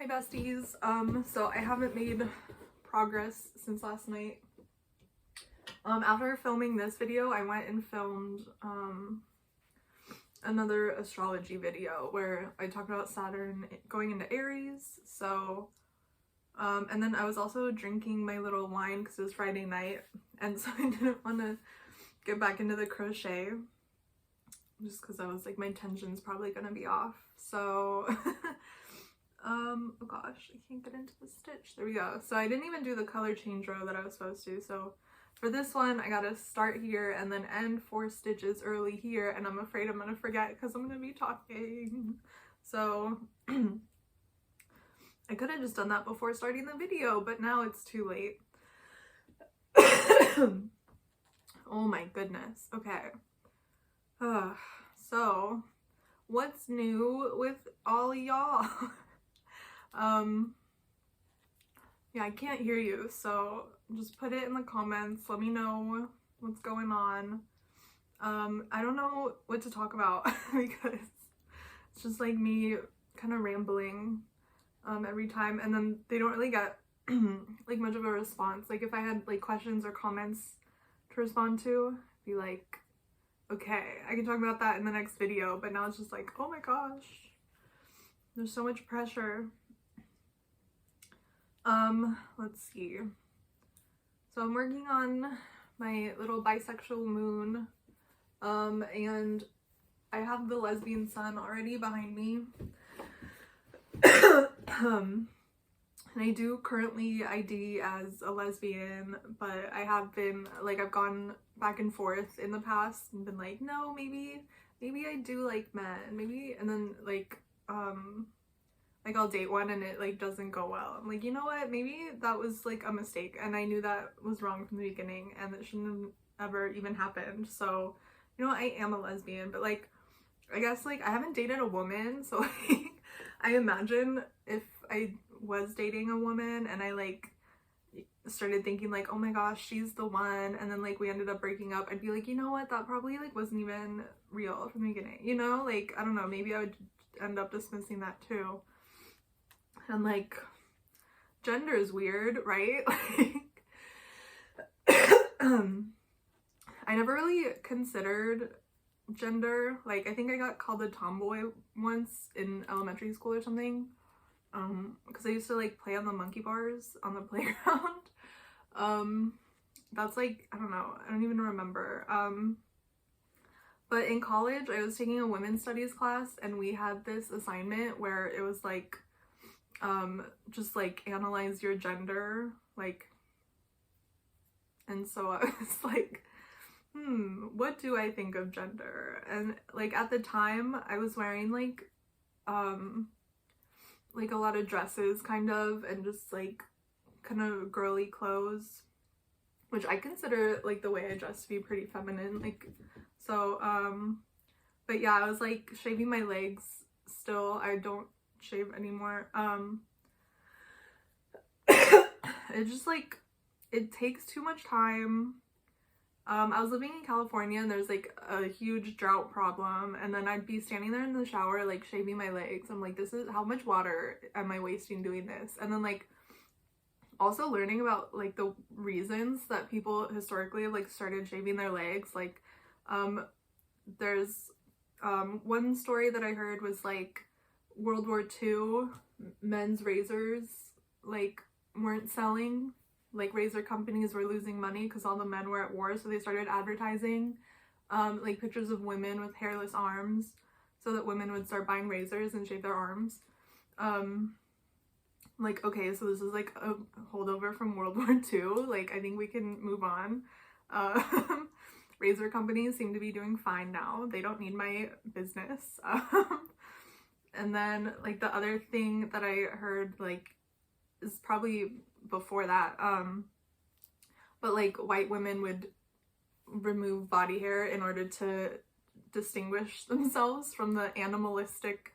Hi besties. So I haven't made progress since last night. After filming this video, I went and filmed another astrology video where I talked about Saturn going into Aries. So and then I was also drinking my little wine because it was Friday night, and so I didn't want to get back into the crochet just because I was like, my tension's probably gonna be off. So oh gosh, I can't get into the stitch. There we go. So I didn't even do the color change row that I was supposed to. So for this one, I gotta start here and then end 4 stitches early here, and I'm afraid I'm gonna forget because I'm gonna be talking. So I could have just done that before starting the video, but now it's too late. Oh my goodness. Okay. So what's new with all y'all? Yeah, I can't hear you, so just put it in the comments. Let me know what's going on. I don't know what to talk about because it's just like me kind of rambling every time, and then they don't really get like much of a response. Like if I had like questions or comments to respond to, be like, okay, I can talk about that in the next video, but now it's just like, oh my gosh, there's so much pressure. Let's see. So I'm working on my little bisexual moon, and I have the lesbian sun already behind me. And I do currently ID as a lesbian, but I have been, like, I've gone back and forth in the past and been like, no, maybe I do like men, maybe, and then like I'll date one and it like doesn't go well. I'm like, you know what, maybe that was like a mistake, and I knew that was wrong from the beginning and it shouldn't have ever even happened. So, you know, I am a lesbian, but like, I guess like I haven't dated a woman, so like I imagine if I was dating a woman and I like started thinking like, oh my gosh, she's the one, and then like we ended up breaking up, I'd be like, you know what, that probably like wasn't even real from the beginning, you know? Like, I don't know, maybe I would end up dismissing that too. And like, gender is weird, right? Like I never really considered gender. Like, I think I got called a tomboy once in elementary school or something, because I used to like play on the monkey bars on the playground. That's like, I don't know, I don't even remember. But in college I was taking a women's studies class, and we had this assignment where it was like just like analyze your gender, like, and so I was like, what do I think of gender? And like at the time I was wearing like a lot of dresses kind of, and just like kind of girly clothes, which I consider like the way I dress to be pretty feminine, like, so but yeah, I was like shaving my legs still. I don't shave anymore. It just like, it takes too much time. I was living in California and there's like a huge drought problem, and then I'd be standing there in the shower like shaving my legs. I'm like, this is, how much water am I wasting doing this? And then like also learning about like the reasons that people historically have like started shaving their legs. Like there's one story that I heard was like World War II, men's razors like weren't selling, like razor companies were losing money because all the men were at war, so they started advertising like pictures of women with hairless arms so that women would start buying razors and shave their arms. Like, okay, so this is like a holdover from World War II. Like, I think we can move on. Razor companies seem to be doing fine now. They don't need my business. And then like the other thing that I heard like is probably before that, but like white women would remove body hair in order to distinguish themselves from the animalistic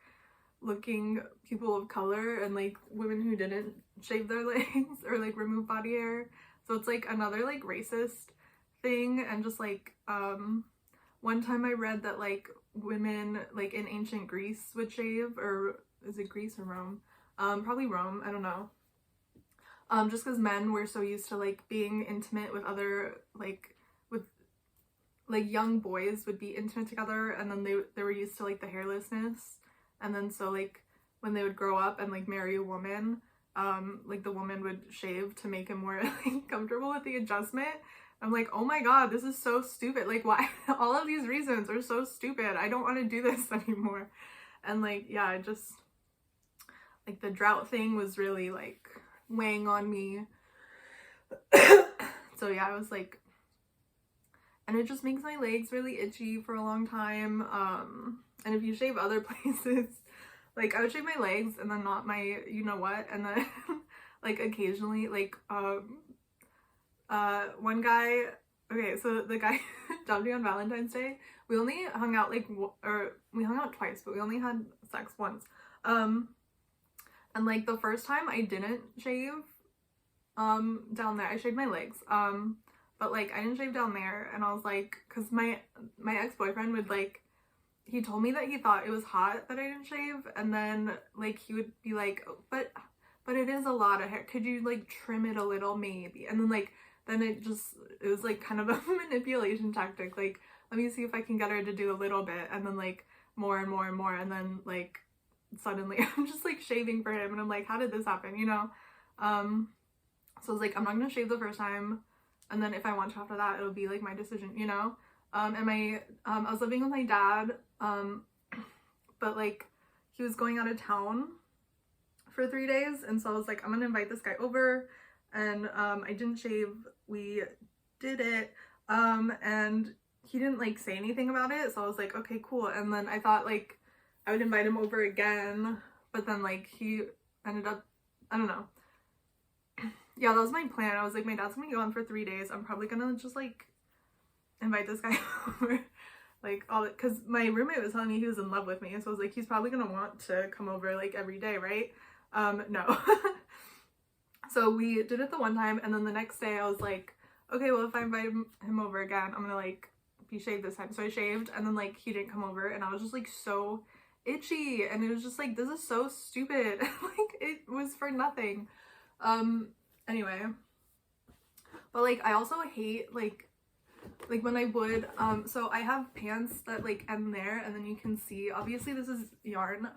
looking people of color, and like women who didn't shave their legs or like remove body hair. So it's like another like racist thing. And just like one time I read that like women like in ancient Greece would shave, or is it Greece or Rome, Probably Rome, I don't know. Just because men were so used to like being intimate with other like young boys would be intimate together, and then they were used to like the hairlessness, and then so like when they would grow up and like marry a woman, like the woman would shave to make him more like comfortable with the adjustment. I'm like, oh my god, this is so stupid. Like, why? All of these reasons are so stupid. I don't want to do this anymore. And like, yeah, I just like the drought thing was really like weighing on me. So yeah, I was like, and it just makes my legs really itchy for a long time. And if you shave other places, like I would shave my legs and then not my you know what, and then like occasionally like one guy, okay, so the guy dumped me on Valentine's Day. We only hung out like we hung out twice, but we only had sex once. And like the first time I didn't shave down there. I shaved my legs. But like I didn't shave down there, and I was like, because my ex-boyfriend would like, he told me that he thought it was hot that I didn't shave, and then like he would be like, but it is a lot of hair, could you like trim it a little maybe? And then it was like kind of a manipulation tactic, like let me see if I can get her to do a little bit, and then like more and more and more, and then like suddenly I'm just like shaving for him, and I'm like, how did this happen, you know? So I was like, I'm not gonna shave the first time, and then if I want to after that, it'll be like my decision, you know? And I was living with my dad, but like he was going out of town for 3 days, and so I was like, I'm gonna invite this guy over, and I didn't shave. We did it, and he didn't like say anything about it, so I was like, okay, cool. And then I thought like I would invite him over again, but then like he ended up, I don't know. Yeah, that was my plan. I was like, my dad's gonna be gone for 3 days. I'm probably gonna just like invite this guy over, like all it, because my roommate was telling me he was in love with me, and so I was like, he's probably gonna want to come over like every day, right? No. So we did it the one time, and then the next day I was like, okay, well if I invite him over again, I'm gonna like be shaved this time. So I shaved, and then like he didn't come over, and I was just like so itchy, and it was just like, this is so stupid. Like it was for nothing. Anyway, but like I also hate like when I would so I have pants that like end there, and then you can see, obviously this is yarn,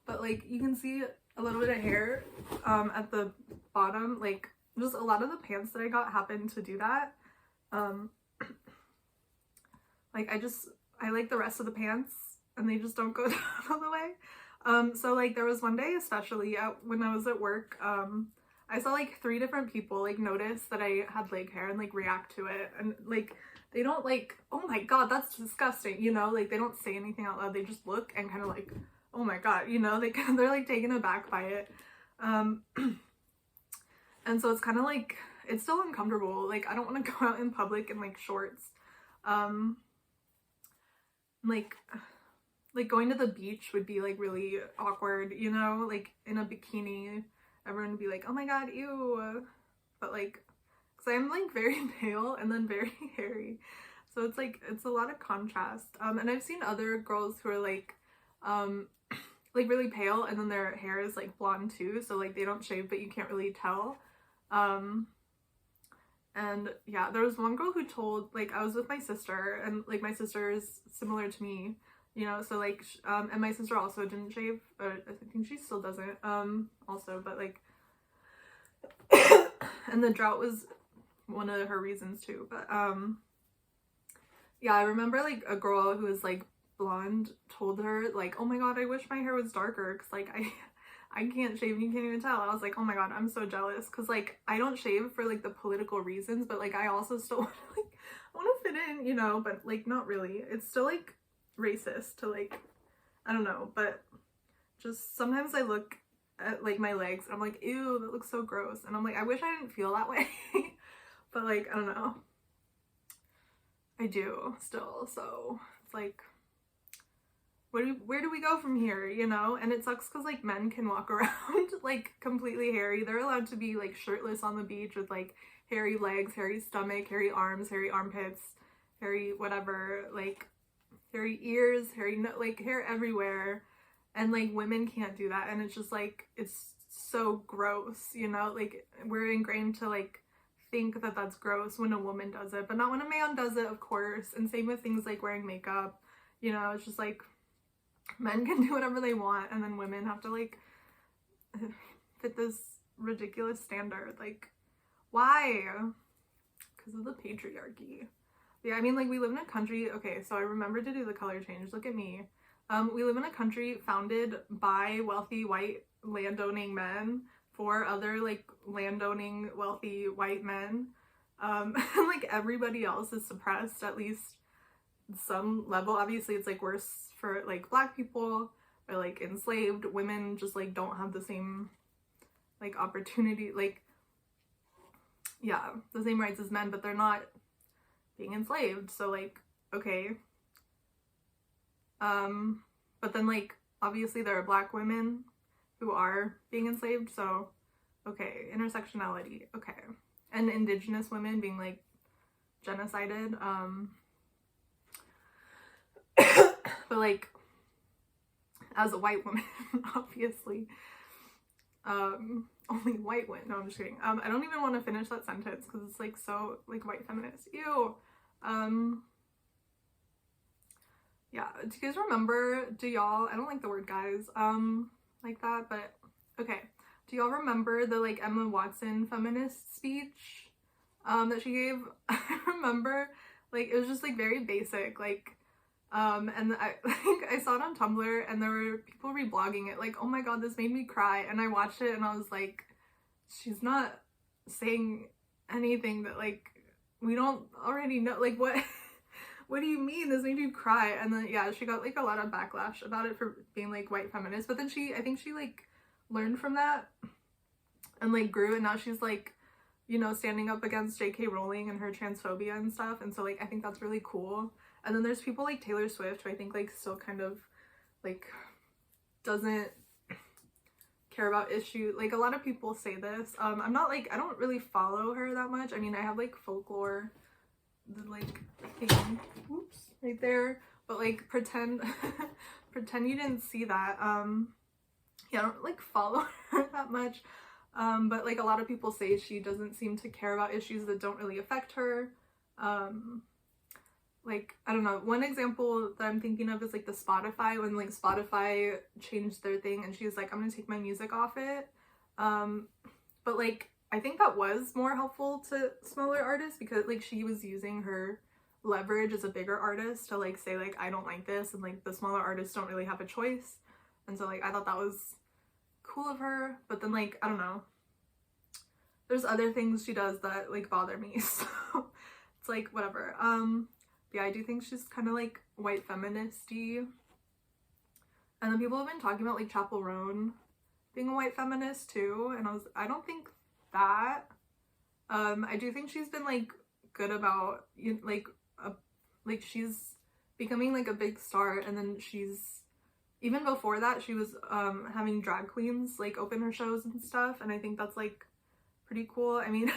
but like you can see a little bit of hair at the bottom. Like just a lot of the pants that I got happened to do that. Like I like the rest of the pants, and they just don't go down all the way. So like there was one day, especially when I was at work, I saw like 3 different people like notice that I had leg hair and like react to it, and like they don't like, oh my god, that's disgusting, you know, like they don't say anything out loud, they just look and kind of like, oh my god, you know, they're like taken aback by it. And so it's kind of like, it's still uncomfortable. Like I don't want to go out in public in like shorts. Like going to the beach would be like really awkward, you know, like in a bikini, everyone would be like, oh my god, ew. But like, because I'm like very pale and then very hairy, so it's like, it's a lot of contrast. And I've seen other girls who are like really pale, and then their hair is like blonde too, so like they don't shave but you can't really tell. And yeah, there was one girl who told, like I was with my sister, and like my sister is similar to me, you know, so like and my sister also didn't shave, I think she still doesn't also, but like and the drought was one of her reasons too. But yeah, I remember like a girl who was like blonde told her like, oh my god, I wish my hair was darker, because like I can't shave and you can't even tell. I was like, oh my god, I'm so jealous, because like I don't shave for like the political reasons, but like I also still want to, like, I want to fit in, you know, but like not really. It's still like racist to like, I don't know, but just sometimes I look at like my legs and I'm like, ew, that looks so gross, and I'm like, I wish I didn't feel that way. But like, I don't know, I do still, so it's like, where do we go from here, you know? And it sucks because like men can walk around like completely hairy. They're allowed to be like shirtless on the beach with like hairy legs, hairy stomach, hairy arms, hairy armpits, hairy whatever, like hairy ears, hairy like hair everywhere. and like women can't do that, and it's just like it's so gross, you know, like we're ingrained to like think that that's gross when a woman does it, but not when a man does it, of course. And same with things like wearing makeup, you know, it's just like men can do whatever they want, and then women have to like fit this ridiculous standard. Like, why? Because of the patriarchy. Yeah, I mean, like, we live in a country, okay, so I remember to do the color change, look at me. We live in a country founded by wealthy white landowning men for other like landowning wealthy white men, and like everybody else is suppressed at least some level. Obviously it's like worse for like black people or like enslaved women, just like don't have the same like opportunity, like yeah, the same rights as men, but they're not being enslaved, so like okay. But then like obviously there are black women who are being enslaved, so okay, intersectionality, okay. And indigenous women being like genocided, but like as a white woman, obviously, only white women, no, I'm just kidding. I don't even want to finish that sentence because it's like so like white feminist, ew. Yeah, do you guys remember, do y'all, I don't like the word guys, like that, but okay. Do y'all remember the like Emma Watson feminist speech, that she gave? I remember, like, it was just like very basic, like, and I like I saw it on Tumblr and there were people reblogging it, like, oh my god, this made me cry, and I watched it and I was like, she's not saying anything that like we don't already know, like what what do you mean this made you cry? And then yeah, she got like a lot of backlash about it for being like white feminist, but then I think she like learned from that and like grew, and now she's like, you know, standing up against JK Rowling and her transphobia and stuff, and so like I think that's really cool. And then there's people like Taylor Swift who I think like still kind of like doesn't care about issue, like a lot of people say this. I'm not like, I don't really follow her that much. I mean, I have like folklore, the like thing, oops, right there, but like pretend pretend you didn't see that. Yeah, I don't like follow her that much, but like a lot of people say she doesn't seem to care about issues that don't really affect her. Like, I don't know, one example that I'm thinking of is like the Spotify, when like Spotify changed their thing and she was like, I'm gonna take my music off it, but like I think that was more helpful to smaller artists because like she was using her leverage as a bigger artist to like say like, I don't like this, and like the smaller artists don't really have a choice. And so like I thought that was cool of her, but then like I don't know, there's other things she does that like bother me, so it's like whatever. Yeah, I do think she's kind of like white feministy. And then people have been talking about like Chappell Roan being a white feminist too, and I don't think that. I do think she's been like good about, you know, like she's becoming like a big star, and then she's, even before that she was having drag queens like open her shows and stuff, and I think that's like pretty cool. I mean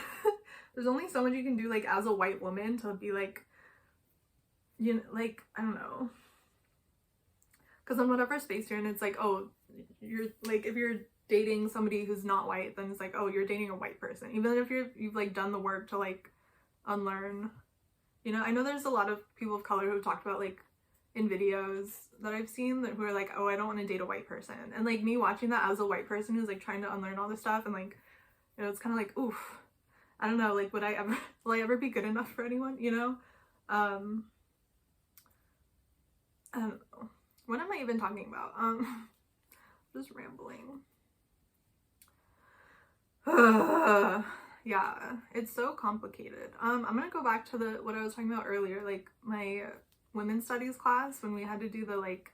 there's only so much you can do like as a white woman to be like, you know, like I don't know, because in whatever space you're in, it's like, oh, you're like, if you're dating somebody who's not white, then it's like, oh, you're dating a white person, even if you've like done the work to like unlearn, you know. I know there's a lot of people of color who talked about like in videos that I've seen that who are like, oh, I don't want to date a white person, and like me watching that as a white person who's like trying to unlearn all this stuff, and like, you know, it's kind of like, oof, I don't know, like will I ever be good enough for anyone, you know? I don't know. What am I even talking about? Just rambling. Yeah, it's so complicated. I'm gonna go back to what I was talking about earlier, like my women's studies class, when we had to do the like,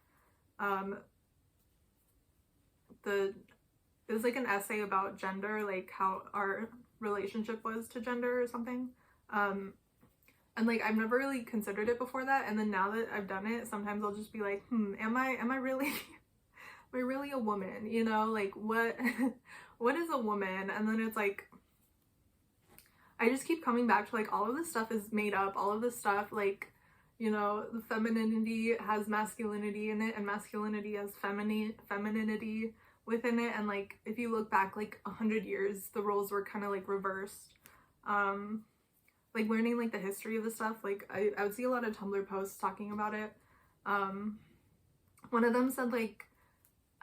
it was like an essay about gender, like how our relationship was to gender or something. And like I've never really considered it before that, and then now that I've done it, sometimes I'll just be like, am I really am I really a woman, you know, like what what is a woman? And then it's like I just keep coming back to like all of this stuff is made up, all of this stuff like you know, the femininity has masculinity in it, and masculinity has femininity within it. And like, if you look back like 100 years, the roles were kind of like reversed. Like learning like the history of the stuff, like I would see a lot of Tumblr posts talking about it. One of them said, like,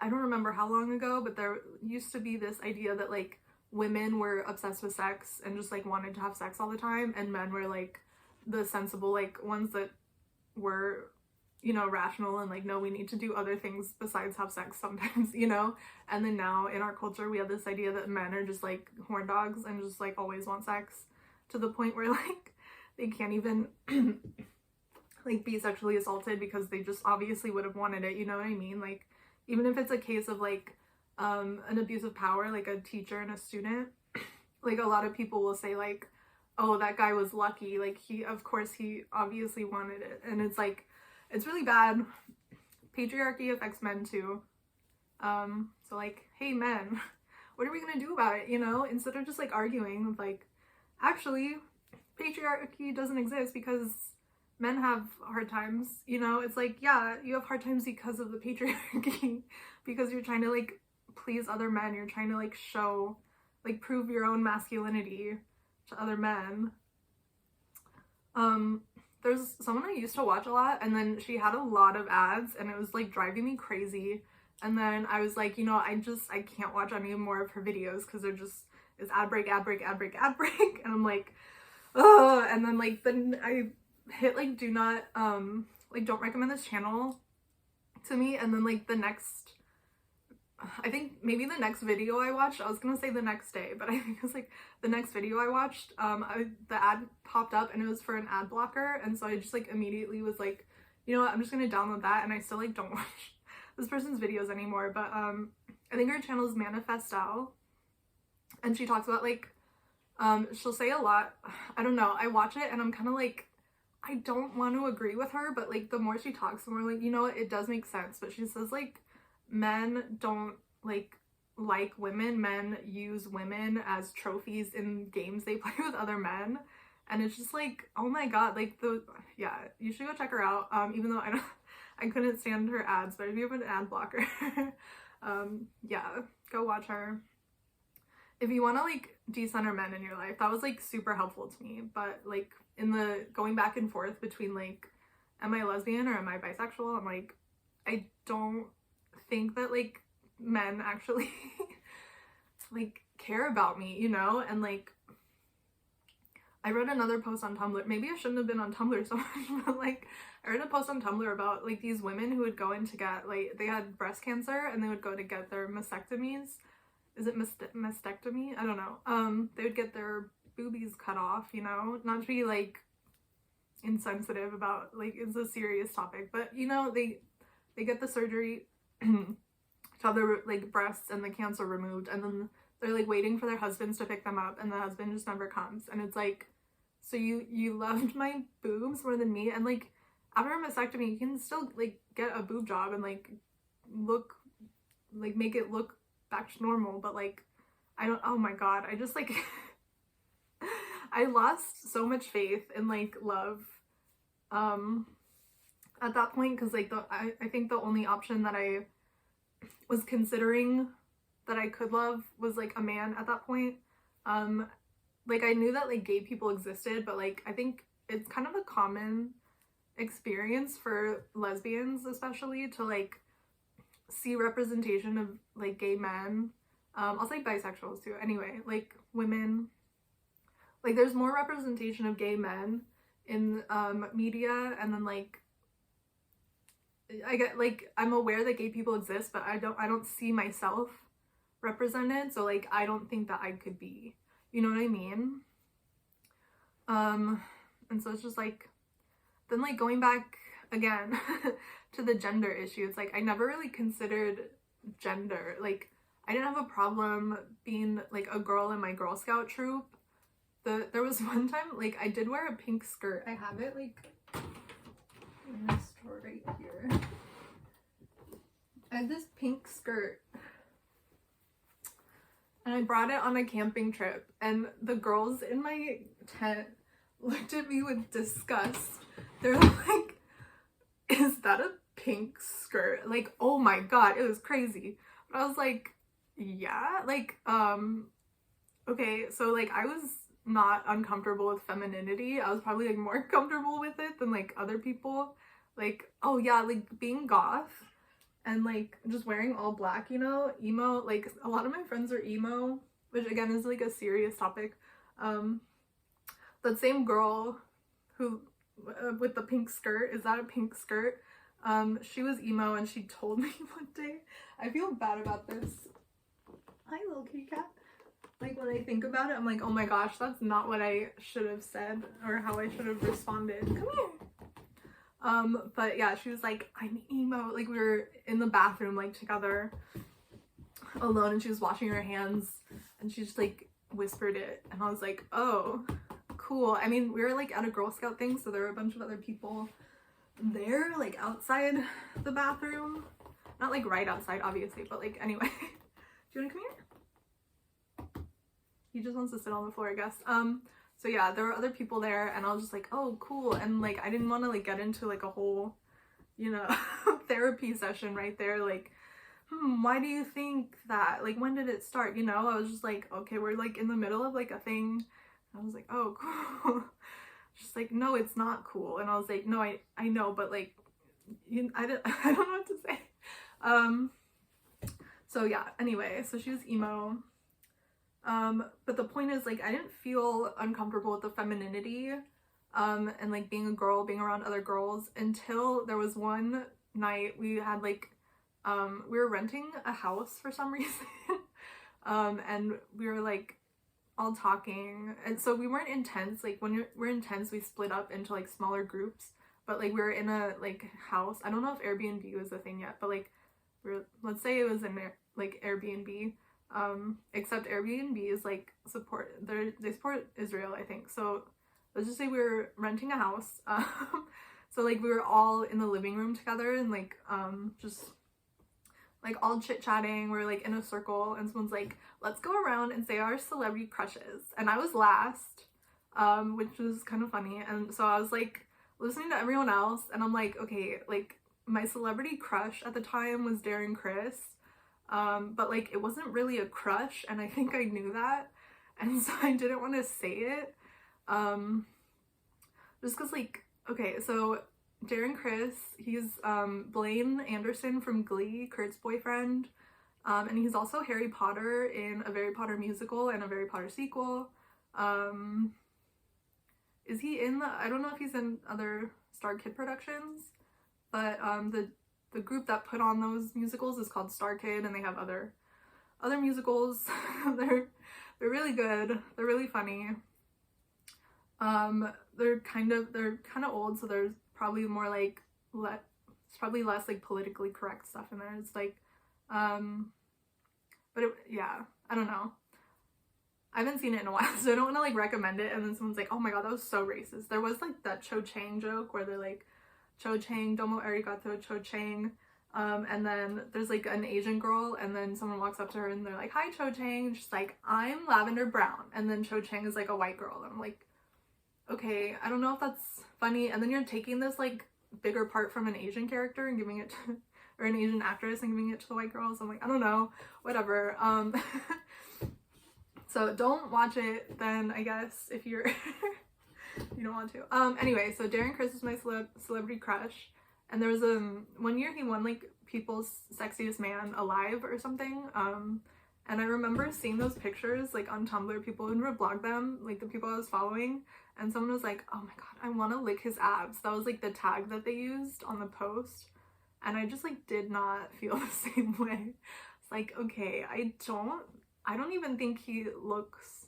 I don't remember how long ago, but there used to be this idea that like women were obsessed with sex and just like wanted to have sex all the time, and men were like the sensible like ones that were, you know, rational and like, no, we need to do other things besides have sex sometimes, you know. And then now in our culture we have this idea that men are just like horn dogs and just like always want sex, to the point where like they can't even like be sexually assaulted because they just obviously would have wanted it, you know what I mean? Like, even if it's a case of like an abuse of power, like a teacher and a student, like a lot of people will say like, oh, that guy was lucky, like he obviously wanted it. And it's like, it's really bad. Patriarchy affects men too. So like, hey men, what are we gonna do about it, you know? Instead of just like arguing with like, actually patriarchy doesn't exist because men have hard times, you know. It's like, yeah, you have hard times because of the patriarchy, because you're trying to like please other men, you're trying to like show, like prove your own masculinity to other men. There's someone I used to watch a lot, and then she had a lot of ads and it was like driving me crazy. And then I was like, you know, I can't watch any more of her videos because they're just, it's ad break, ad break, ad break, ad break. And I'm like, oh, and then like, then I hit like do not, like don't recommend this channel to me. And then like the next, I think maybe the next video I watched, I was gonna say the next day, but I think it was like the next video I watched, the ad popped up and it was for an ad blocker. And so I just like immediately was like, you know what, I'm just gonna download that. And I still like don't watch this person's videos anymore. But I think her channel is Manifestal, and she talks about like, she'll say a lot, I don't know, I watch it and I'm kind of like, I don't want to agree with her, but like the more she talks, the more like, you know what, it does make sense. But she says like, men don't like women, men use women as trophies in games they play with other men. And it's just like, oh my god, like yeah, you should go check her out. Even though I couldn't stand her ads, but if you have an ad blocker, yeah, go watch her. If you want to like decenter men in your life, that was like super helpful to me. But like in the going back and forth between like, am I lesbian or am I bisexual, I'm like, I don't think that like men actually like care about me, you know. And like, I read another post on Tumblr, maybe I shouldn't have been on Tumblr so much, but like I read a post on Tumblr about like these women who would go in to get like, they had breast cancer and they would go to get their mastectomies. Is it mastectomy? I don't know. They would get their boobies cut off, you know, not to be like insensitive about, like, it's a serious topic, but you know, they get the surgery to have their like breasts and the cancer removed, and then they're like waiting for their husbands to pick them up, and the husband just never comes. And it's like, so you loved my boobs more than me? And like after a mastectomy you can still like get a boob job and like look, like make it look back to normal. But like, I don't, oh my god, I just like I lost so much faith in like love at that point, because like I think the only option that I was considering that I could love was like a man at that point. Like I knew that like gay people existed, but like I think it's kind of a common experience for lesbians especially to like see representation of like gay men. I'll say bisexuals too, anyway, like women, like there's more representation of gay men in media. And then like I get like, I'm aware that gay people exist, but I don't see myself represented, so like I don't think that I could be, you know what I mean? And so it's just like, then like going back again to the gender issue, it's like I never really considered gender. Like I didn't have a problem being like a girl in my Girl Scout troop. There was one time like I did wear a pink skirt. I have it like in this store right here. I had this pink skirt and I brought it on a camping trip, and the girls in my tent looked at me with disgust. They're like, is that a pink skirt? Like, oh my god, it was crazy. But I was like, yeah, like, okay, so like I was not uncomfortable with femininity. I was probably like more comfortable with it than like other people. Like, oh yeah, like being goth and like just wearing all black, you know, emo. Like a lot of my friends are emo, which again is like a serious topic. That same girl who with the pink skirt, is that a pink skirt? She was emo and she told me one day, I feel bad about this. Hi little kitty cat. Like when I think about it, I'm like, oh my gosh, that's not what I should have said or how I should have responded. Come here. But yeah, she was like, I'm emo. Like we were in the bathroom like together alone and she was washing her hands and she just like whispered it and I was like, oh, cool. I mean, we were like at a Girl Scout thing, so there were a bunch of other people there, like outside the bathroom. Not like right outside, obviously, but like anyway. Do you want to come here? He just wants to sit on the floor, I guess. So yeah, there were other people there and I was just like, oh, cool. And like, I didn't want to like get into like a whole, you know, therapy session right there. Like, why do you think that? Like, when did it start? You know, I was just like, okay, we're like in the middle of like a thing. I was like, oh, cool. She's like, no, it's not cool. And I was like, no, I know, but like, I don't know what to say. So yeah, anyway, so she was emo. But the point is, like, I didn't feel uncomfortable with the femininity, and like being a girl, being around other girls until there was one night we had like, we were renting a house for some reason, and we were like all talking, and so we weren't intense. Like when we're intense, we split up into like smaller groups, but like we were in a like house. I don't know if Airbnb was a thing yet, but like let's say it was in like Airbnb. Except Airbnb is like they support Israel, I think. So let's just say we were renting a house. So like we were all in the living room together and like just like all chit-chatting. We're like in a circle and someone's like, let's go around and say our celebrity crushes. And I was last, which was kind of funny. And so I was like listening to everyone else and I'm like, okay, like my celebrity crush at the time was Darren Criss. But like it wasn't really a crush and I think I knew that. And so I didn't want to say it. Just cause like, okay, so Darren Criss, he's Blaine Anderson from Glee, Kurt's boyfriend, and he's also Harry Potter in a Harry Potter musical and a Harry Potter sequel. Is he in I don't know if he's in other Star Kid productions, but the group that put on those musicals is called Star Kid, and they have other musicals. they're really good. They're really funny. They're kind of old, so there's probably more like it's probably less like politically correct stuff in there. It's like but yeah, I don't know. I haven't seen it in a while, so I don't want to like recommend it and then someone's like, oh my god, that was so racist. There was like that Cho Chang joke where they're like, Cho Chang, domo arigato, Cho Chang. And then there's like an Asian girl and then someone walks up to her and they're like, hi Cho Chang. And she's like, I'm Lavender Brown. And then Cho Chang is like a white girl. And I'm like, okay, I don't know if that's funny. And then you're taking this like bigger part from an Asian character and giving it to, or an Asian actress and giving it to the white girl. So I'm like, I don't know, whatever. So don't watch it then, I guess, if you're you don't want to. Anyway, so Darren Criss is my celebrity crush, and there was one year he won like People's Sexiest Man Alive or something. And I remember seeing those pictures like on Tumblr. People would reblog them, like the people I was following, and someone was like, oh my god, I want to lick his abs. That was like the tag that they used on the post, and I just like did not feel the same way. It's like, okay, I don't even think he looks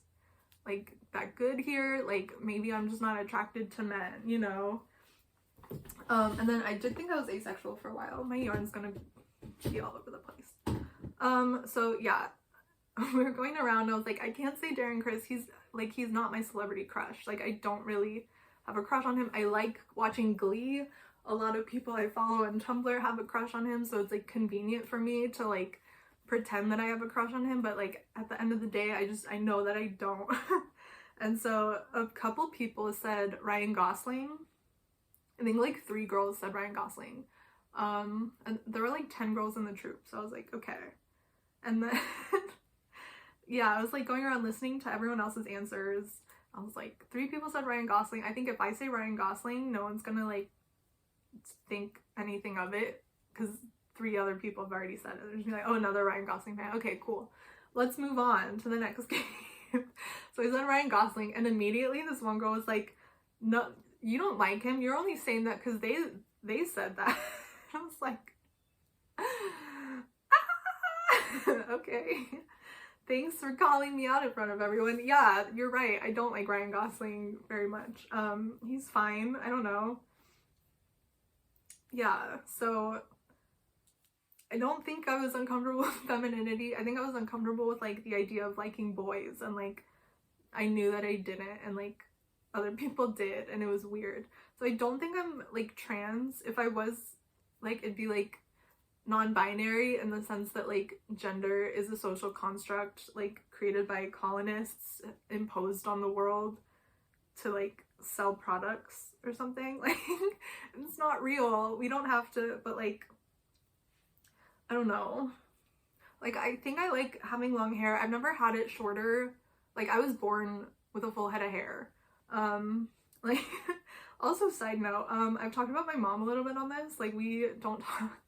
like that good here. Like maybe I'm just not attracted to men, you know. And then I did think I was asexual for a while. My yarn's gonna be all over the place. So yeah, we were going around and I was like, I can't say Darren Criss, he's not my celebrity crush. Like I don't really have a crush on him. I like watching Glee. A lot of people I follow on Tumblr have a crush on him, so it's like convenient for me to like pretend that I have a crush on him, but like at the end of the day I know that I don't. And so a couple people said Ryan Gosling, I think like 3 girls said Ryan Gosling. And there were like 10 girls in the troupe, so I was like, okay. And then yeah, I was like going around listening to everyone else's answers. I was like, 3 people said Ryan Gosling. I think if I say Ryan Gosling, no one's gonna like think anything of it because 3 other people have already said it. They're just be like, oh, another Ryan Gosling fan. Okay, cool. Let's move on to the next game. So I said Ryan Gosling, and immediately this one girl was like, no, you don't like him. You're only saying that because they said that. I was like, okay. Thanks for calling me out in front of everyone. Yeah, you're right. I don't like Ryan Gosling very much. He's fine. I don't know. Yeah, so I don't think I was uncomfortable with femininity. I think I was uncomfortable with like the idea of liking boys, and like I knew that I didn't, and like other people did, and it was weird. So I don't think I'm like trans. If I was, like, it'd be like non-binary in the sense that like gender is a social construct like created by colonists imposed on the world to like sell products or something. Like it's not real. We don't have to, but like I don't know. Like I think I like having long hair. I've never had it shorter. Like I was born with a full head of hair. Like also side note, I've talked about my mom a little bit on this. Like we don't talk.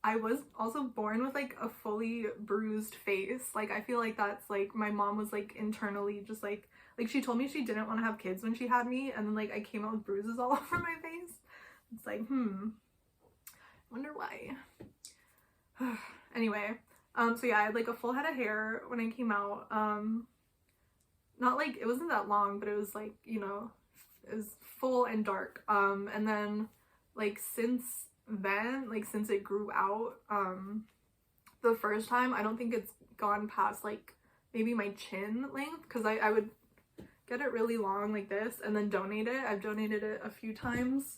I was also born with like a fully bruised face. Like I feel like that's like my mom was like internally just like she told me she didn't want to have kids when she had me, and then like I came out with bruises all over my face. It's like wonder why. Anyway, so yeah, I had like a full head of hair when I came out. Not like it wasn't that long, but it was like, you know, it was full and dark. And then like since then, like since it grew out, the first time, I don't think it's gone past like maybe my chin length, because I would get it really long like this and then donate it. I've donated it a few times.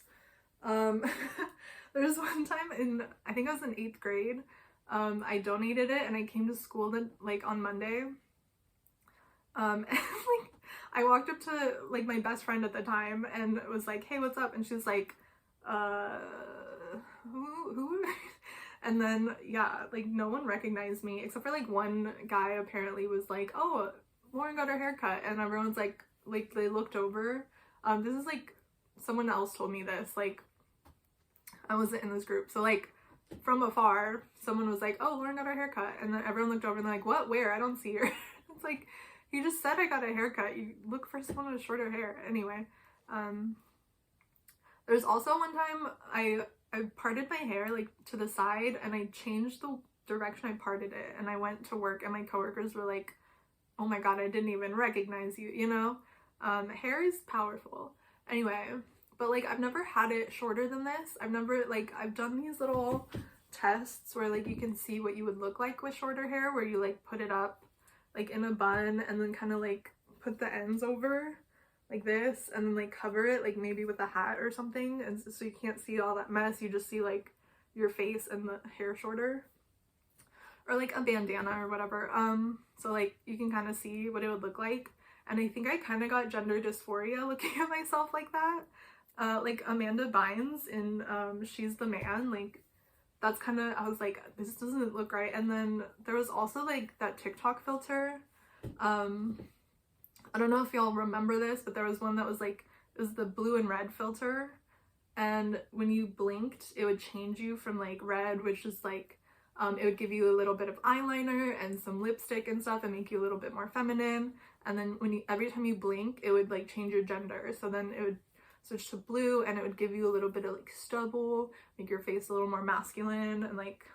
There was one time in, I think I was in 8th grade, I donated it and I came to school like on Monday. And like I walked up to like my best friend at the time and was like, hey, what's up? And she was like, who? And then yeah, like no one recognized me except for like one guy apparently was like, oh, Lauren got her haircut, and everyone's like they looked over. This is like someone else told me this, like I wasn't in this group, so like from afar someone was like, oh, Lauren got her haircut, and then everyone looked over and they're like, what, where? I don't see her. It's like, you just said I got a haircut, you look for someone with shorter hair. Anyway, there's also one time I parted my hair like to the side and I changed the direction I parted it, and I went to work and my coworkers were like, oh my god, I didn't even recognize you, you know? Hair is powerful. Anyway, but like I've never had it shorter than this. I've never, like, I've done these little tests where like you can see what you would look like with shorter hair, where you like put it up like in a bun and then kind of like put the ends over like this and then like cover it like maybe with a hat or something, and so you can't see all that mess, you just see like your face and the hair shorter, or like a bandana or whatever. So like you can kind of see what it would look like, and I think I kind of got gender dysphoria looking at myself like that. Like Amanda Bynes in She's the Man, like that's kind of, I was like, this doesn't look right. And then there was also like that TikTok filter. I don't know if y'all remember this, but there was one that was like, it was the blue and red filter, and when you blinked it would change you from like red, which is like it would give you a little bit of eyeliner and some lipstick and stuff and make you a little bit more feminine, and then when you, every time you blink, it would like change your gender. So then it would switch to blue and it would give you a little bit of like stubble, make your face a little more masculine, and like,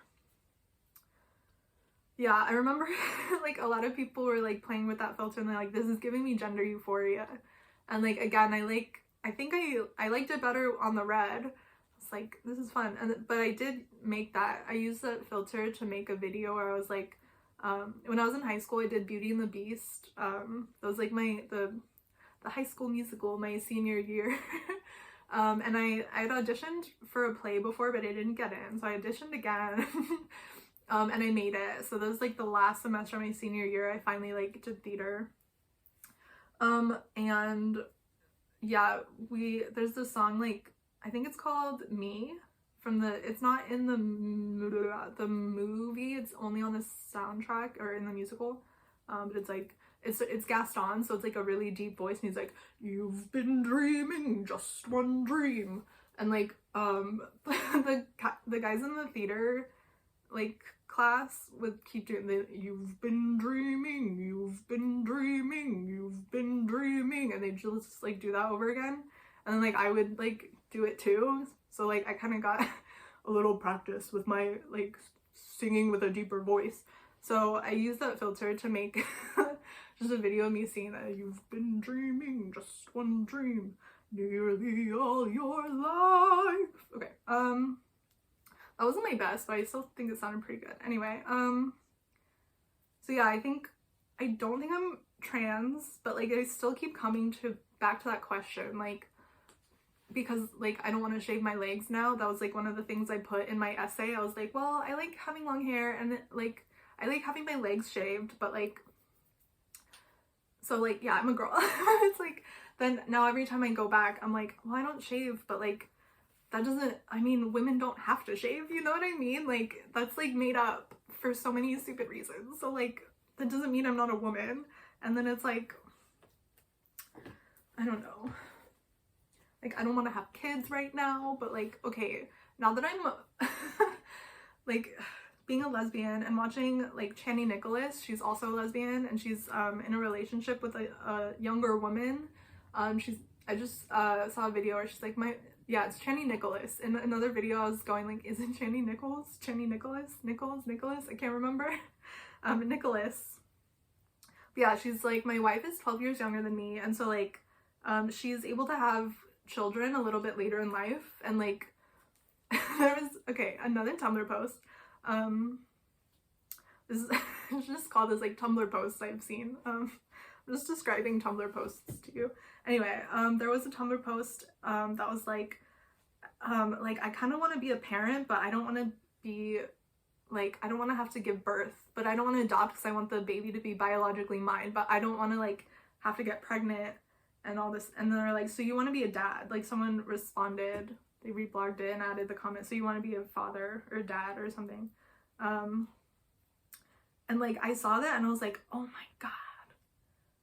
yeah, I remember like a lot of people were like playing with that filter and they're like, this is giving me gender euphoria. And like, again, I think I liked it better on the red. It's like, this is fun. But I did make that, I used that filter to make a video where I was like, when I was in high school, I did Beauty and the Beast. That was like the High School Musical my senior year. And I had auditioned for a play before, but I didn't get in, so I auditioned again. And I made it. So that was like the last semester of my senior year. I finally like did theater. And yeah, there's this song, like, I think it's called Me, from it's not in the movie, it's only on the soundtrack or in the musical. But it's like, it's Gaston, so it's like a really deep voice, and he's like, "You've been dreaming just one dream," and like the guys in the theater like class would keep doing the "You've been dreaming, you've been dreaming, you've been dreaming," and they just like do that over again, and then like I would like do it too, so like I kind of got a little practice with my like singing with a deeper voice. So I used that filter to make just a video of me singing that "You've been dreaming just one dream nearly all your life." Okay, that wasn't my best, but I still think it sounded pretty good. Anyway, so yeah, I don't think I'm trans, but like I still keep coming back to that question, like, because like I don't want to shave my legs now. That was like one of the things I put in my essay. I was like, well, I like having long hair, and like I like having my legs shaved, but like, so like, yeah, I'm a girl. It's like, then now every time I go back, I'm like, well, I don't shave, but like, that doesn't, I mean, women don't have to shave, you know what I mean? Like, that's like made up for so many stupid reasons. So like, that doesn't mean I'm not a woman. And then it's like, I don't know. Like, I don't want to have kids right now, but like, okay, now that I'm like being a lesbian and watching like Channing Nicholas, she's also a lesbian, and she's in a relationship with a younger woman. I just saw a video where she's like, yeah, it's Channing Nicholas. In another video I was going like, is it Channing Nichols? Channing Nicholas? Nicholas? I can't remember. Nicholas. But yeah, she's like, my wife is 12 years younger than me, and so like she's able to have children a little bit later in life, and like there was, okay, another Tumblr post. This is just called this like Tumblr posts I've seen. I'm just describing Tumblr posts to you. Anyway, there was a Tumblr post that was like I kind of want to be a parent, but I don't want to be like, I don't want to have to give birth, but I don't want to adopt because I want the baby to be biologically mine, but I don't want to like have to get pregnant and all this. And then they're like, so you want to be a dad? Like, someone responded, they reblogged it and added the comment, so you want to be a father or dad or something. And like I saw that and I was like, oh my god,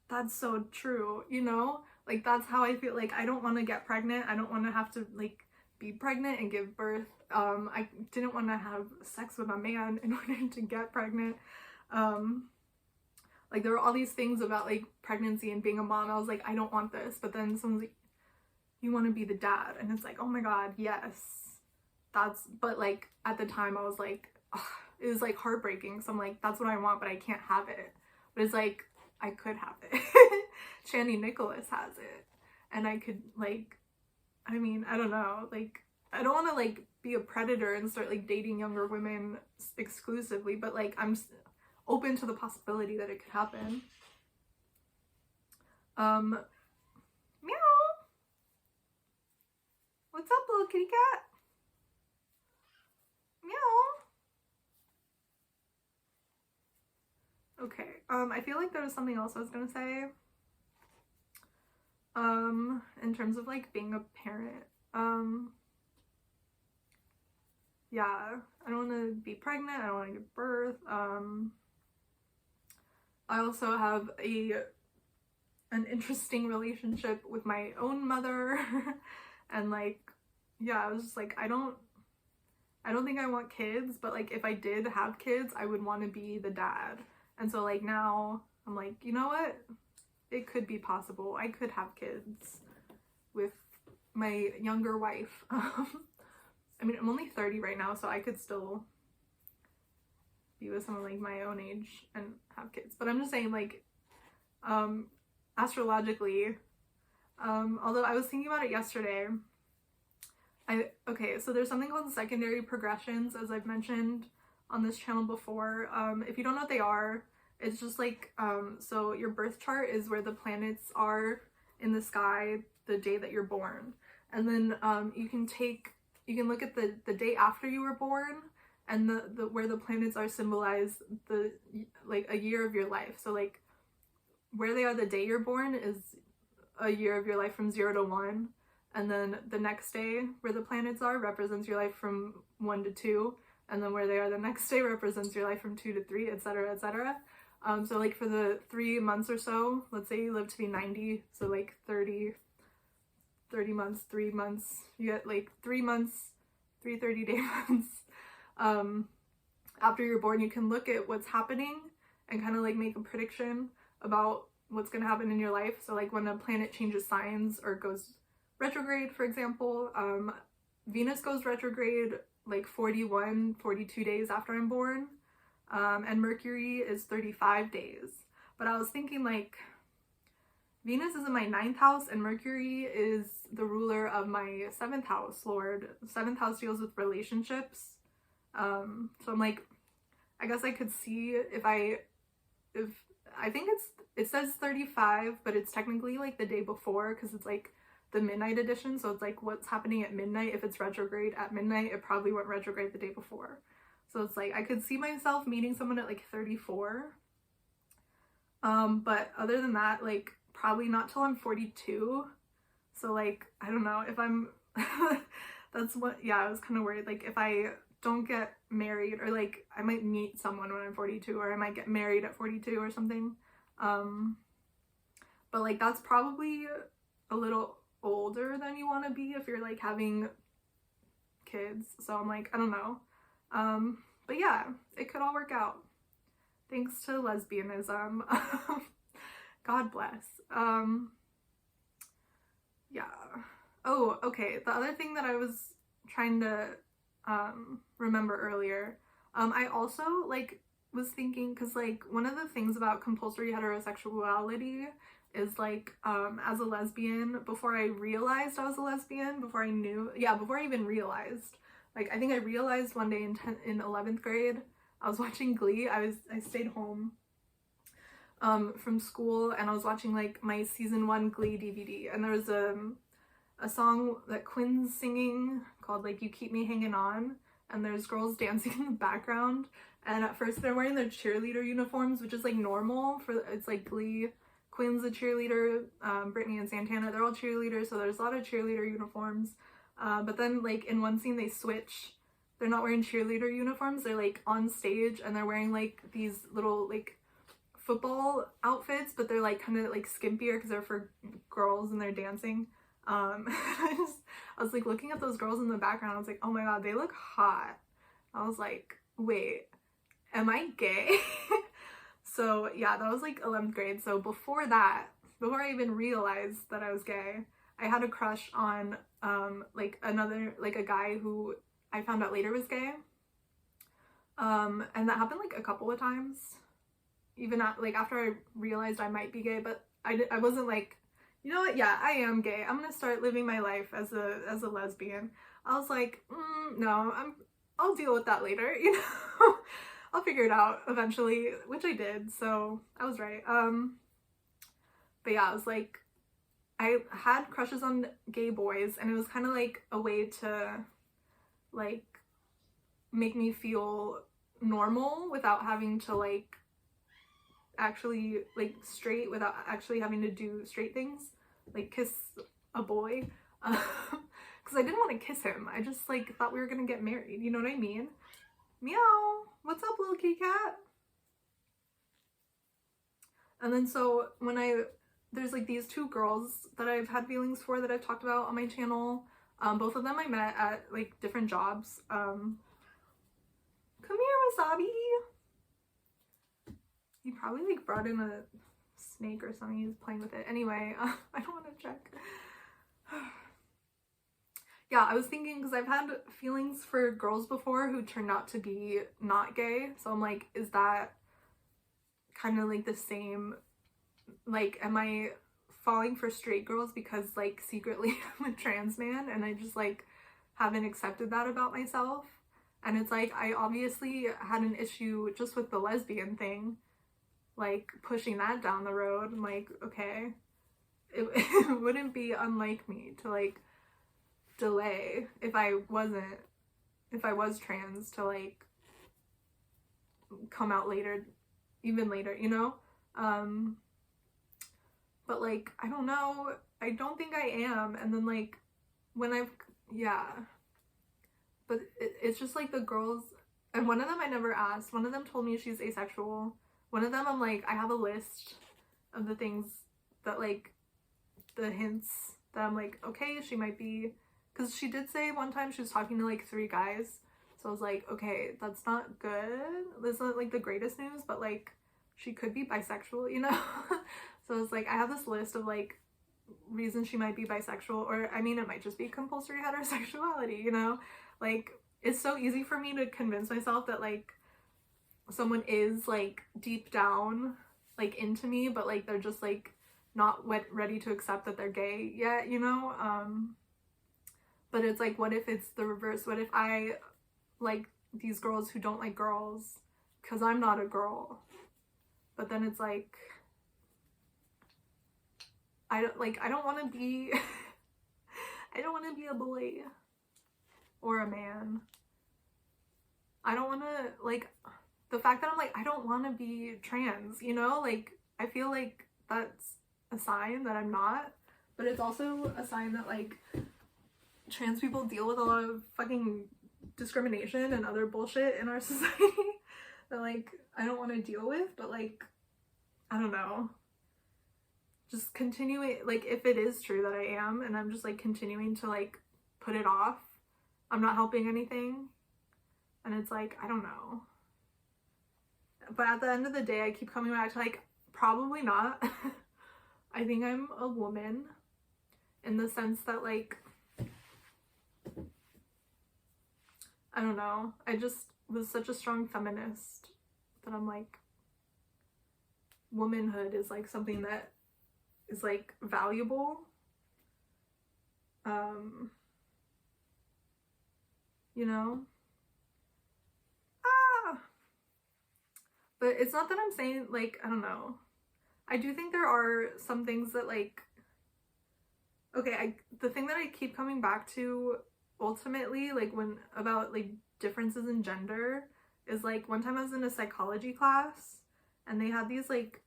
that's so true, you know? Like, that's how I feel. Like, I don't want to get pregnant. I don't want to have to like be pregnant and give birth. I didn't want to have sex with a man in order to get pregnant. Like, there were all these things about like pregnancy and being a mom. I was like, I don't want this. But then someone's like, you want to be the dad, and it's like, oh my god, yes, but like at the time I was like, ugh, it was like heartbreaking. So I'm like, that's what I want, but I can't have it. But it's like, I could have it. Channing Nicholas has it, and I could like, I mean, I don't know, like, I don't want to like be a predator and start like dating younger women exclusively, but like I'm open to the possibility that it could happen. Meow. What's up, little kitty cat? Meow. Okay, I feel like there was something else I was gonna say. In terms of like being a parent. Yeah, I don't want to be pregnant, I don't want to give birth. I also have an interesting relationship with my own mother. And like, yeah, I was just like, I don't think I want kids, but like if I did have kids, I would want to be the dad. And so like now I'm like, you know what? It could be possible. I could have kids with my younger wife. I mean, I'm only 30 right now, so I could still be with someone like my own age and have kids. But I'm just saying, like, astrologically, although I was thinking about it yesterday, okay, so there's something called secondary progressions, as I've mentioned on this channel before. If you don't know what they are, it's just like, so your birth chart is where the planets are in the sky the day that you're born. And then you can look at the day after you were born, and the where the planets are symbolize like a year of your life. So like where they are the day you're born is a year of your life from 0 to 1, and then the next day where the planets are represents your life from 1 to 2, and then where they are the next day represents your life from 2 to 3, etc., etc. So like for the 3 months or so, let's say you live to be 90, so like 30 months, 3 months, you get like 3 months, 3 30-day months. After you're born, you can look at what's happening and kind of like make a prediction about what's going to happen in your life. So like when a planet changes signs or goes retrograde, for example, Venus goes retrograde like 41, 42 days after I'm born, and Mercury is 35 days. But I was thinking, like, Venus is in my 9th house and Mercury is the ruler of my 7th house lord. 7th house deals with relationships. So I'm like, I guess I could see if I think it says 35, but it's technically like the day before, because it's like the midnight edition, so it's like what's happening at midnight. If it's retrograde at midnight, it probably went retrograde the day before. So it's like I could see myself meeting someone at like 34. But other than that, like probably not till I'm 42. So like, I don't know if I'm that's what, yeah, I was kind of worried, like if I don't get married, or like I might meet someone when I'm 42, or I might get married at 42 or something. But like that's probably a little older than you want to be if you're like having kids. So I'm like, I don't know. But yeah, it could all work out thanks to lesbianism. God bless. Yeah. Oh, okay. The other thing that I was trying to remember earlier, I also like was thinking, because like one of the things about compulsory heterosexuality is like, as a lesbian, before I realized I was a lesbian, before I even realized, like I think I realized one day in 11th grade, I was watching Glee. I stayed home from school, and I was watching like my season 1 Glee DVD, and there was a song that Quinn's singing called like You Keep Me Hanging On, and there's girls dancing in the background, and at first they're wearing their cheerleader uniforms, which is like normal for, it's like Glee. Quinn's a cheerleader, Brittany and Santana, they're all cheerleaders, so there's a lot of cheerleader uniforms. But then like in one scene they switch. They're not wearing cheerleader uniforms, they're like on stage and they're wearing like these little like football outfits, but they're like kind of like skimpier because they're for girls and they're dancing. I was like looking at those girls in the background, I was like, oh my god, they look hot. I was like, wait, am I gay? So yeah, that was like 11th grade. So before that, before I even realized that I was gay, I had a crush on like a guy who I found out later was gay. And that happened like a couple of times, even like after I realized I might be gay, but I wasn't like, you know what, yeah, I am gay, I'm gonna start living my life as a lesbian. I was like, no, I'll deal with that later, you know. I'll figure it out eventually, which I did, so I was right. But yeah, I was like, I had crushes on gay boys, and it was kind of like a way to like make me feel normal without having to like actually like straight, without actually having to do straight things, like kiss a boy, because I didn't want to kiss him. I just like thought we were gonna get married, you know what I mean? Meow, what's up, little kitty cat? And then so when there's like these 2 girls that I've had feelings for that I've talked about on my channel. Both of them I met at like different jobs. Come here, Wasabi. He probably like brought in a snake or something. He's playing with it. Anyway, I don't want to check. Yeah, I was thinking, because I've had feelings for girls before who turned out to be not gay. So I'm like, is that kind of like the same? Like, am I falling for straight girls because like secretly I'm a trans man and I just like haven't accepted that about myself? And it's like, I obviously had an issue just with the lesbian thing, like pushing that down the road. I'm like, okay, it wouldn't be unlike me to like delay if I was trans to like come out later, even later, you know? but like, I don't know, I don't think I am. And then like when yeah, but it's just like the girls, and one of them I never asked. One of them told me she's asexual. One of them I'm like, I have a list of the things that like, the hints that I'm like, okay, she might be, because she did say one time she was talking to like 3 guys. So I was like, okay, that's not good. That's not like the greatest news, but like she could be bisexual, you know? So I was like, I have this list of like reasons she might be bisexual, or I mean, it might just be compulsory heterosexuality, you know? Like, it's so easy for me to convince myself that like someone is like deep down like into me, but like they're just like not ready to accept that they're gay yet, you know? But it's like, what if it's the reverse? What if I like these girls who don't like girls because I'm not a girl? But then it's like, I don't want to be I don't want to be a boy or a man. I don't want to, like, the fact that I'm like, I don't want to be trans, you know? Like, I feel like that's a sign that I'm not, but it's also a sign that like trans people deal with a lot of fucking discrimination and other bullshit in our society that like I don't want to deal with. But like, I don't know, just continuing, like, if it is true that I am and I'm just like continuing to like put it off, I'm not helping anything. And it's like, I don't know, but at the end of the day I keep coming back to like, probably not. I think I'm a woman in the sense that like, I don't know, I just was such a strong feminist that I'm like, womanhood is like something that is like valuable. You know? But it's not that I'm saying like, I don't know, I do think there are some things that like, okay, the thing that I keep coming back to ultimately, like when about like differences in gender, is like one time I was in a psychology class and they had these like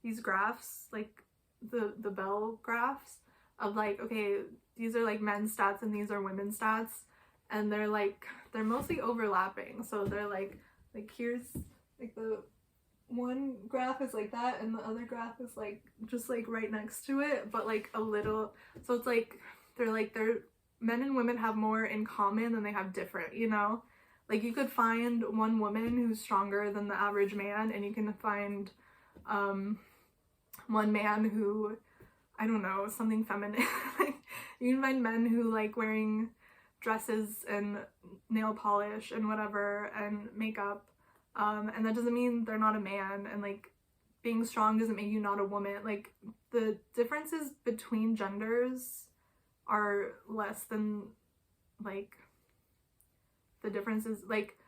these graphs, like the Bell graphs of like, okay, these are like men's stats and these are women's stats, and they're mostly overlapping. So they're like here's like the one graph is like that and the other graph is like just like right next to it, but like a little, so it's like they're men and women have more in common than they have different, you know? Like you could find one woman who's stronger than the average man, and you can find one man who, I don't know, something feminine. Like you can find men who like wearing dresses and nail polish and whatever and makeup, and that doesn't mean they're not a man, and like being strong doesn't make you not a woman. Like the differences between genders are less than like the differences, like,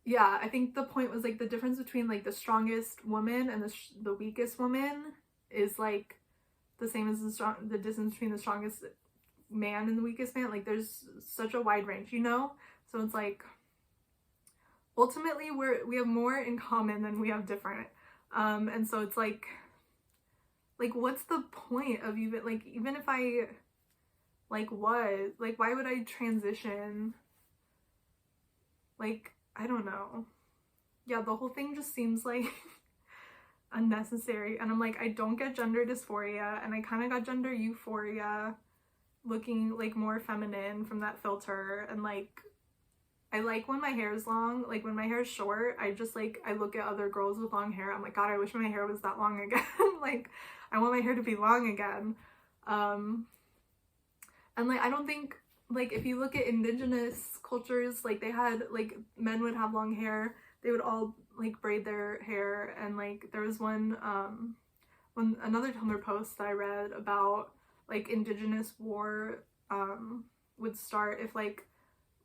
yeah, I think the point was like the difference between like the strongest woman and the weakest woman is like the same as the distance between the strongest man and the weakest man. Like there's such a wide range, you know? So it's like ultimately we have more in common than we have different, and so it's like what's the point of even if I like, what, like, why would I transition? Like, I don't know. Yeah, the whole thing just seems like unnecessary, and I'm like, I don't get gender dysphoria, and I kind of got gender euphoria looking like more feminine from that filter. And like, I like when my hair is long. Like when my hair is short, I just like, I look at other girls with long hair, I'm like, God, I wish my hair was that long again. Like I want my hair to be long again. And like, I don't think, like, if you look at indigenous cultures, like they had, like, men would have long hair, they would all like braid their hair. And like there was one another Tumblr post that I read about like indigenous war would start if like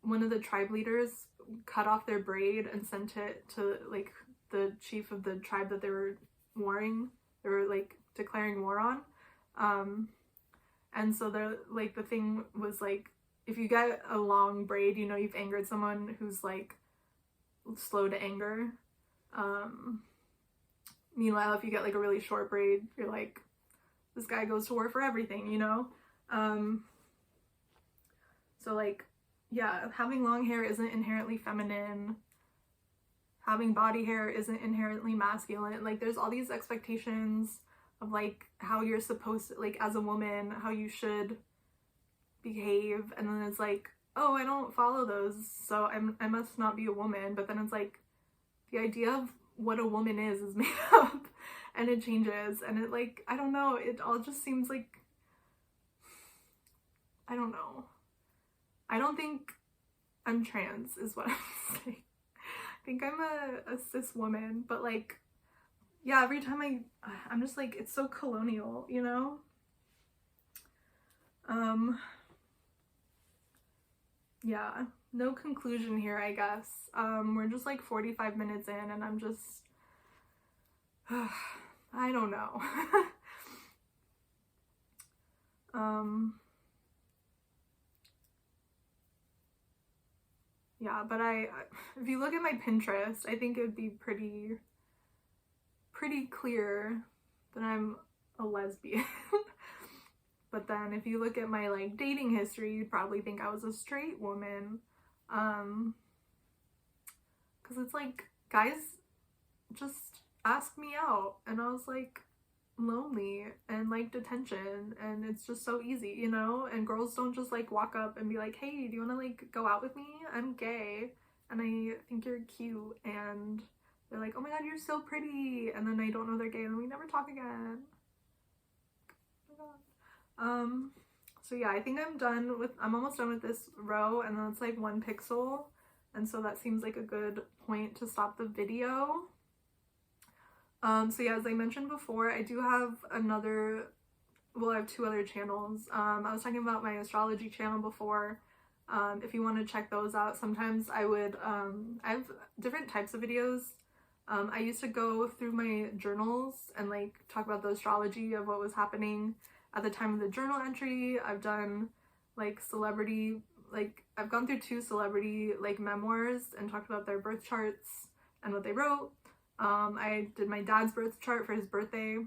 one of the tribe leaders cut off their braid and sent it to like the chief of the tribe that they were like declaring war on. And so they're like, the thing was like, if you get a long braid, you know you've angered someone who's like slow to anger, Meanwhile, if you get like a really short braid, you're like, this guy goes to war for everything, you know? So like, yeah, having long hair isn't inherently feminine. Having body hair isn't inherently masculine. Like, there's all these expectations of like how you're supposed to, like, as a woman, how you should behave, and then it's like, oh, I don't follow those, so I must not be a woman. But then it's like, the idea of what a woman is made up, and it changes, and it, like, I don't know, it all just seems like, I don't know. I don't think I'm trans is what I'm saying. I think I'm a cis woman, but like, yeah, every time I'm just like, it's so colonial, you know? Yeah, no conclusion here, I guess. We're just like 45 minutes in, and I'm just, I don't know. Yeah, but if you look at my Pinterest, I think it would be pretty clear that I'm a lesbian. But then if you look at my like dating history, you'd probably think I was a straight woman. Because it's like, guys just ask me out, and I was like lonely and like detention, and it's just so easy, you know? And girls don't just like walk up and be like, hey, do you want to like go out with me? I'm gay and I think you're cute, and they're like, oh my god, you're so pretty, and then I don't know they're gay and we never talk again. Oh my god. So yeah, I think I'm almost done with this row, and then it's like 1 pixel, and so that seems like a good point to stop the video. So yeah, as I mentioned before, I do have I have 2 other channels. I was talking about my astrology channel before. If you want to check those out, sometimes I have different types of videos. I used to go through my journals and like talk about the astrology of what was happening at the time of the journal entry. I've done like I've gone through 2 celebrity like memoirs and talked about their birth charts and what they wrote. I did my dad's birth chart for his birthday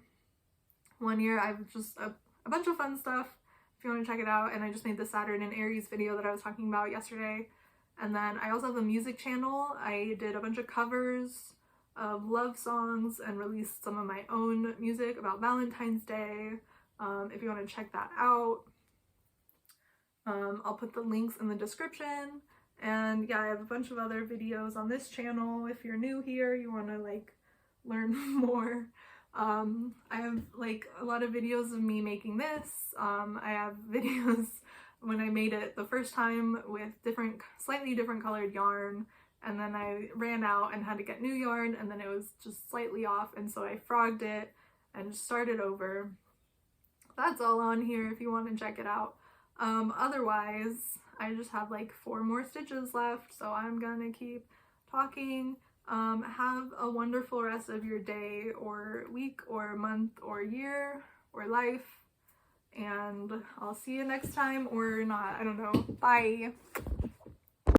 one year. I've just a bunch of fun stuff if you want to check it out. And I just made the Saturn and Aries video that I was talking about yesterday. And then I also have a music channel. I did a bunch of covers of love songs and released some of my own music about Valentine's Day. If you want to check that out, I'll put the links in the description. And yeah, I have a bunch of other videos on this channel. If you're new here, you want to like learn more. I have like a lot of videos of me making this. I have videos when I made it the first time with slightly different colored yarn, and then I ran out and had to get new yarn, and then it was just slightly off, and so I frogged it and started over. That's all on here if you want to check it out. Otherwise, I just have like 4 more stitches left, so I'm gonna keep talking. Have a wonderful rest of your day or week or month or year or life, and I'll see you next time, or not, I don't know. Bye.